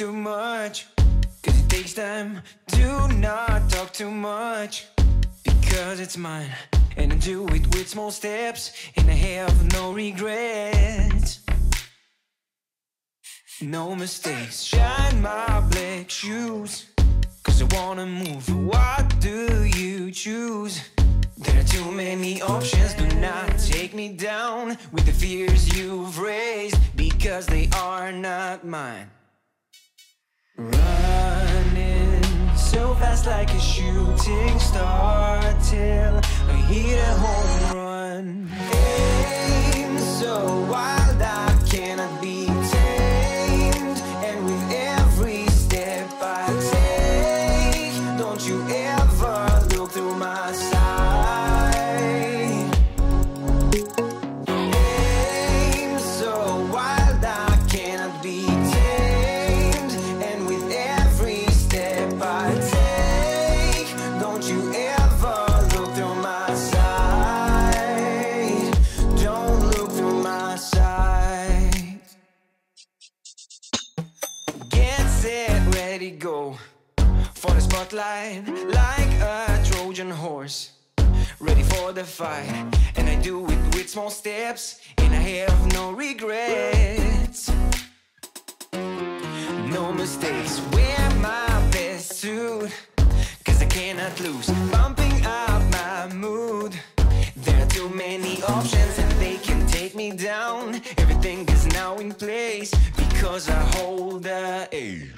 too much, cause it takes time. Do not talk too much, because it's mine. And I do it with small steps, and I have no regrets. No mistakes, shine my black shoes, cause I wanna move. What do you choose? There are too many options. Do not take me down with the fears you've raised, because they are not mine. Running so fast like a shooting star till I hit a home run. Aim so wild I cannot be tamed, and with every step I take, don't you ever look through my sight. Aim so wild I cannot be tamed, and with every step I take, don't you ever look through my sight. Don't look through my sight. Get set, ready, go for the spotlight, like a Trojan horse, ready for the fight. And I do it with small steps, and I have no regrets. No mistakes, wear my best suit, cause I cannot lose. Bumping up my mood. There are too many options, and they can take me down. Everything is now in place, because I hold the edge.